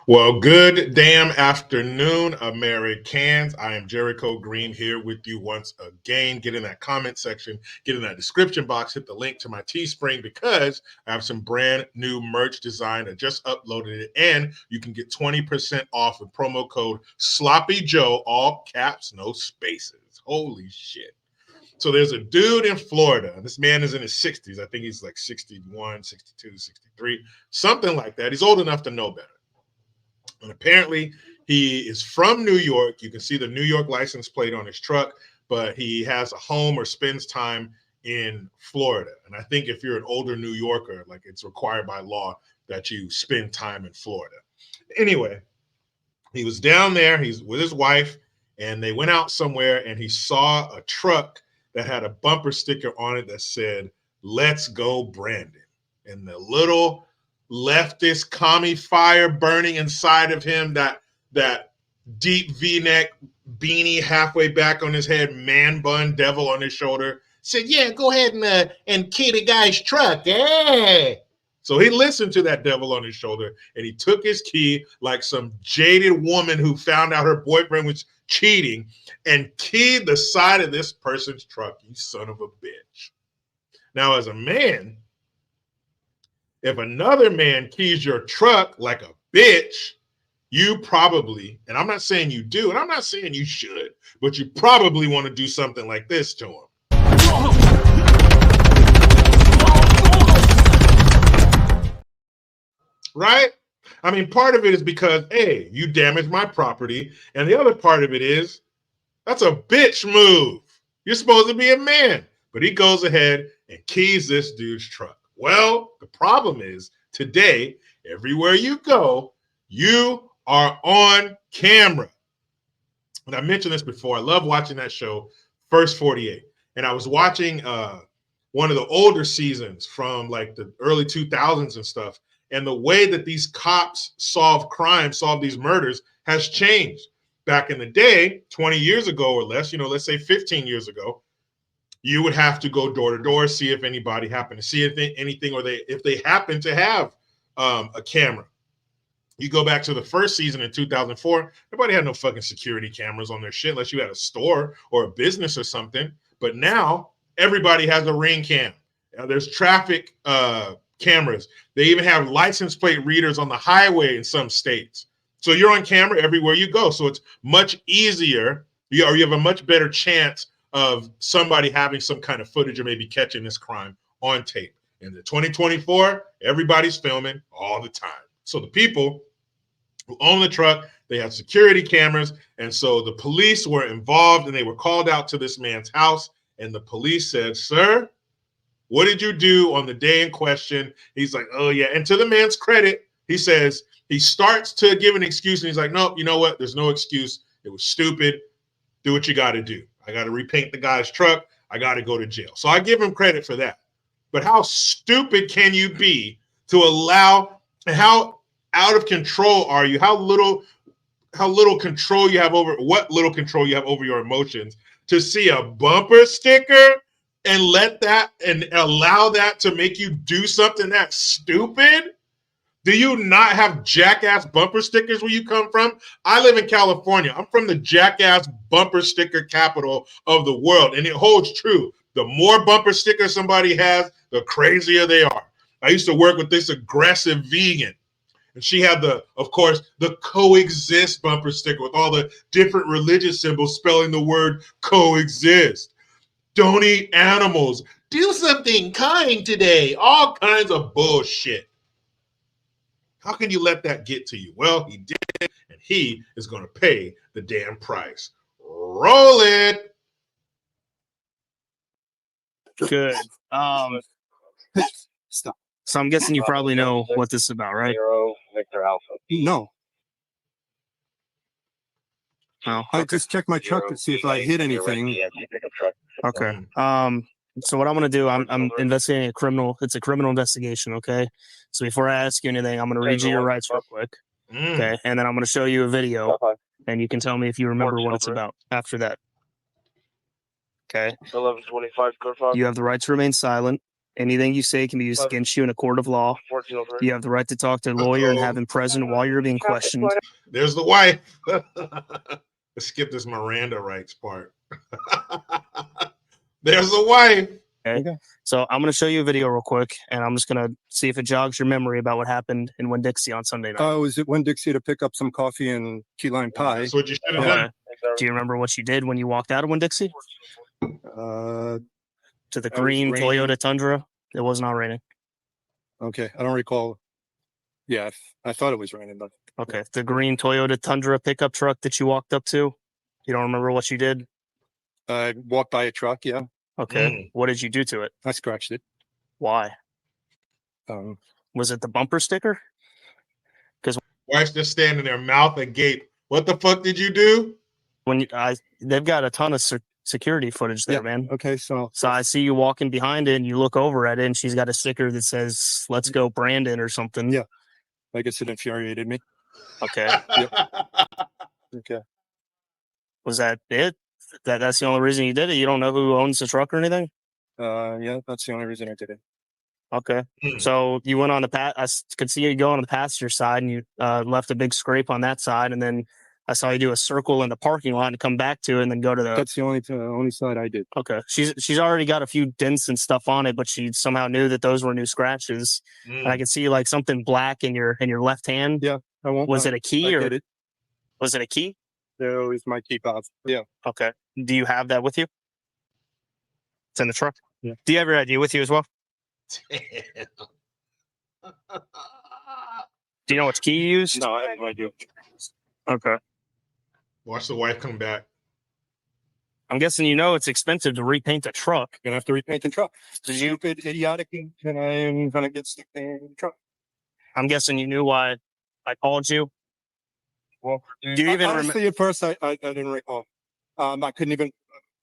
Well, good damn afternoon, Americans. I am Jericho Green here with you once again. Get in that comment section, get in that description box, hit the link to my Teespring because I have some brand new merch design. I just uploaded it, and you can get 20% off with promo code Sloppy Joe, all caps, no spaces. Holy shit. So there's a dude in Florida. This man is in his 60s. I think he's like 61, 62, 63, something like that. He's old enough to know better. And apparently, he is from New York. You can see the New York license plate on his truck, but he has a home or spends time in Florida. And I think if you're an older New Yorker, like it's required by law that you spend time in Florida. Anyway, he was down there. He's with his wife, and they went out somewhere, and he saw a truck that had a bumper sticker on it that said, "Let's go, Brandon." And the little leftist commie fire burning inside of him, that deep V-neck beanie halfway back on his head, man bun devil on his shoulder, said, "Yeah, go ahead and key the guy's truck, yeah." So he listened to that devil on his shoulder, and he took his key like some jaded woman who found out her boyfriend was cheating and keyed the side of this person's truck. You son of a bitch. Now, as a man, if another man keys your truck like a bitch, you probably, and I'm not saying you do, and I'm not saying you should, but you probably want to do something like this to him. Right? I mean, part of it is because, hey, you damaged my property. And the other part of it is that's a bitch move. You're supposed to be a man. But he goes ahead and keys this dude's truck. Well, the problem is today, everywhere you go, you are on camera. And I mentioned this before. I love watching that show, First 48. And I was watching one of the older seasons from like the early 2000s and stuff. And the way that these cops solve crime, solve these murders has changed. Back in the day, 20 years ago or less, let's say 15 years ago, you would have to go door to door, see if anybody happened to see anything, or if they happen to have a camera. You go back to the first season in 2004, nobody had no fucking security cameras on their shit unless you had a store or a business or something. But now everybody has a ring cam. There's traffic cameras. They even have license plate readers on the highway in some states. So you're on camera everywhere you go. So it's much easier, you have a much better chance of somebody having some kind of footage or maybe catching this crime on tape. In the 2024, everybody's filming all the time. So the people who own the truck, they have security cameras. And so the police were involved and they were called out to this man's house. And the police said, "Sir, what did you do on the day in question?" He's like, "Oh, yeah." And to the man's credit, he says, he starts to give an excuse. And he's like, "Nope, you know what? There's no excuse. It was stupid. Do what you got to do. I got to repaint the guy's truck. I got to go to jail." So I give him credit for that. But how stupid can you be to allow, and how out of control are you? How little control you have over what little control you have over your emotions to see a bumper sticker and let that and allow that to make you do something that stupid? Do you not have jackass bumper stickers where you come from? I live in California. I'm from the jackass bumper sticker capital of the world, and it holds true. The more bumper stickers somebody has, the crazier they are. I used to work with this aggressive vegan, and she had of course, the coexist bumper sticker with all the different religious symbols spelling the word coexist. Don't eat animals. Do something kind today. All kinds of bullshit. How can you let that get to you? Well, he did, and he is going to pay the damn price. Roll it. Good. Stop. So I'm guessing you probably know what this is about, right? Victor Alpha. No, No. I just checked my truck to see if I hit anything. Okay. So what I'm gonna do, I'm investigating a criminal. It's a criminal investigation. Okay. So before I ask you anything, I'm gonna read you your rights real quick. Okay, and then I'm gonna show you a video, and you can tell me if you remember what it's about after that. Okay. 1125 code 5. You have the right to remain silent. Anything you say can be used against you in a court of law. You have the right to talk to a lawyer and have him present while you're being questioned. There's the wife. Let's skip this Miranda rights part. There's the wife. Okay. So I'm going to show you a video real quick, and I'm just going to see if it jogs your memory about what happened in Winn-Dixie on Sunday night. Oh, was it Winn-Dixie to pick up some coffee and key lime pie? That's what you should have done. Do you remember what you did when you walked out of Winn-Dixie? To the green Toyota Tundra. It was not raining. Okay, I don't recall. Yeah, I thought it was raining, but okay. The green Toyota Tundra pickup truck that you walked up to. You don't remember what you did? I walked by a truck. Yeah. Okay. What did you do to it? I scratched it. Why? Was it the bumper sticker? Because wife's just standing there, mouth agape. What the fuck did you do? When they've got a ton of security footage there, man. Okay, so I see you walking behind it, and you look over at it, and she's got a sticker that says "Let's go, Brandon" or something. Yeah, I guess it infuriated me. Okay. Yep. Okay. Was that it? That's the only reason you did it? You don't know who owns the truck or anything? Yeah, that's the only reason I did it. Okay. So you went on the I could see you go on the passenger side, and you left a big scrape on that side, and then I saw you do a circle in the parking lot and come back to it and then go to the... That's the only side I did. Okay. She's already got a few dents and stuff on it, but she somehow knew that those were new scratches. And I could see like something black in your left hand. Yeah, I won't. Was it a key or... Was it a key? There was my key fob. Yeah. Okay. Do you have that with you? It's in the truck? Yeah. Do you have your ID with you as well? Damn. Do you know which key you used? No, I have no idea. Okay. Watch the wife come back. I'm guessing you know it's expensive to repaint a truck. Gonna have to repaint the truck. Did you? Stupid, idiotic, and I'm gonna get stuck in the truck. I'm guessing you knew why I called you. Well, do you even honestly, at first I didn't recall. I couldn't even.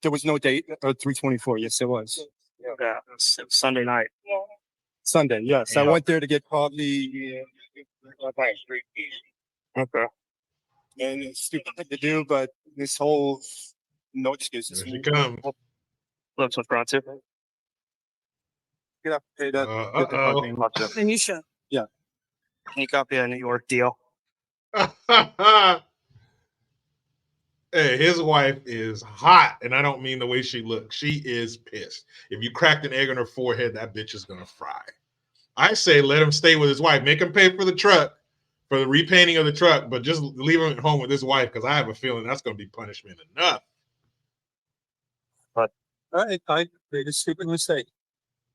There was no date. 3/24. Yes, it was. Yeah, it was Sunday night. Sunday. Yes, Yeah. I went there to get coffee. Okay. And it's stupid thing to do, but this whole no excuses. Here she comes. Looks what's brought to. Get up. Hey, that. And you should. Yeah. Can you copy a New York deal? Hey, his wife is hot, and I don't mean the way she looks. She is pissed. If you cracked an egg on her forehead, that bitch is gonna fry. I say let him stay with his wife. Make him pay for the truck, for the repainting of the truck, but just leave him at home with his wife because I have a feeling that's gonna be punishment enough. But I made a stupid mistake.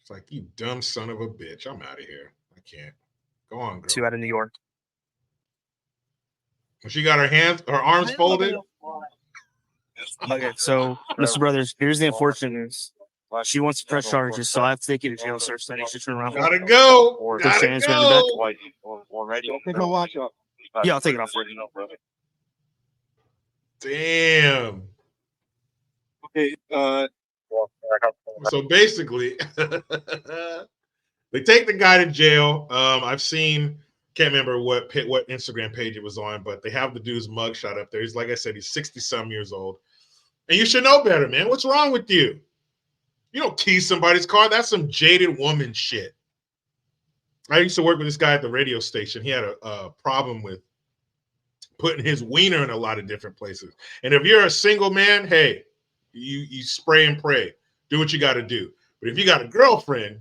It's like, you dumb son of a bitch. I'm out of here. I can't. Go on, girl. 2 out of New York. She got her arms folded. Okay, so Mr. Brothers, here's the unfortunate news. She wants to press charges, so I have to take you to jail, sir. So I need you to turn around. Gotta go. Push your hands behind the back. Take my watch off. Yeah, I'll take it off. Damn. Okay. So basically, they take the guy to jail. I've seen, can't remember what Instagram page it was on, but they have the dude's mugshot up there. He's, like I said, he's 60-some years old. And you should know better, man. What's wrong with you? You don't key somebody's car. That's some jaded woman shit. I used to work with this guy at the radio station. He had a problem with putting his wiener in a lot of different places. And if you're a single man, hey, you spray and pray. Do what you got to do. But if you got a girlfriend,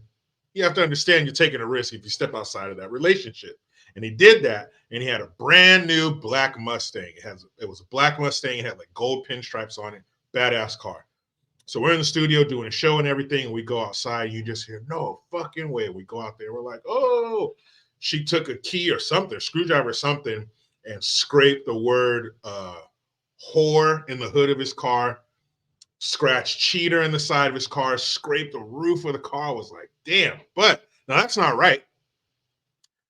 you have to understand you're taking a risk if you step outside of that relationship. And he did that, and he had a brand new black Mustang. It was a black Mustang. It had like gold pinstripes on it. Badass car. So we're in the studio doing a show and everything, and we go outside, and you just hear, no fucking way. We go out there. We're like, oh. She took a key or something, screwdriver or something, and scraped the word whore in the hood of his car, scratched cheater in the side of his car, scraped the roof of the car. I was like, damn. But now that's not right.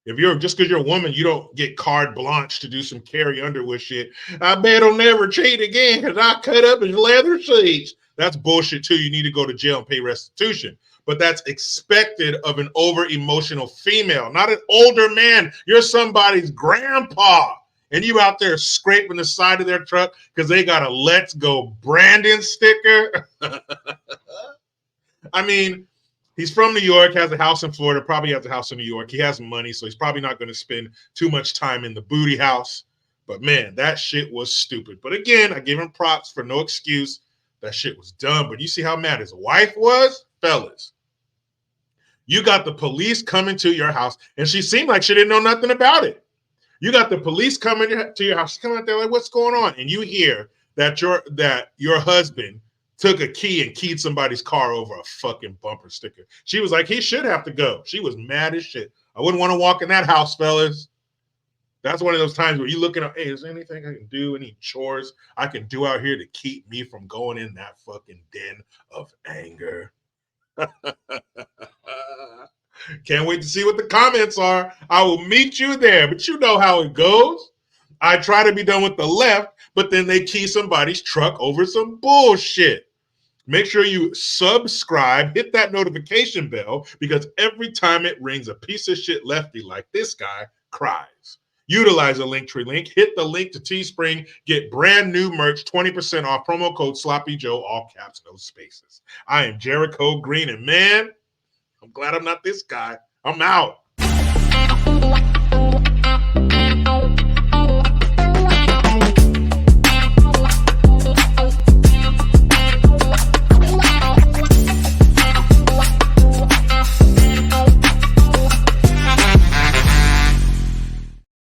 If you're just because you're a woman, you don't get carte blanche to do some Carrie Underwood shit. I bet he'll never cheat again because I cut up his leather seats. That's bullshit too. You need to go to jail and pay restitution. But that's expected of an over-emotional female, not an older man. You're somebody's grandpa. And you out there scraping the side of their truck because they got a Let's Go Brandon sticker. I mean, He's from New York, has a house in Florida, probably has a house in New York. He has money, so he's probably not going to spend too much time in the booty house. But man, that shit was stupid. But again, I give him props for no excuse. That shit was dumb. But you see how mad his wife was? Fellas, you got the police coming to your house, and she seemed like she didn't know nothing about it. You got the police coming to your house. She's coming out there like, what's going on? And you hear that your husband took a key and keyed somebody's car over a fucking bumper sticker. She was like, he should have to go. She was mad as shit. I wouldn't want to walk in that house, fellas. That's one of those times where you're looking at, hey, is there anything I can do, any chores I can do out here to keep me from going in that fucking den of anger? Can't wait to see what the comments are. I will meet you there, but you know how it goes. I try to be done with the left, but then they key somebody's truck over some bullshit. Make sure you subscribe, hit that notification bell, because every time it rings, a piece of shit lefty like this guy cries. Utilize a Linktree link. Hit the link to Teespring. Get brand new merch, 20% off. Promo code Sloppy Joe, all caps, no spaces. I am Jericho Green, and man, I'm glad I'm not this guy. I'm out.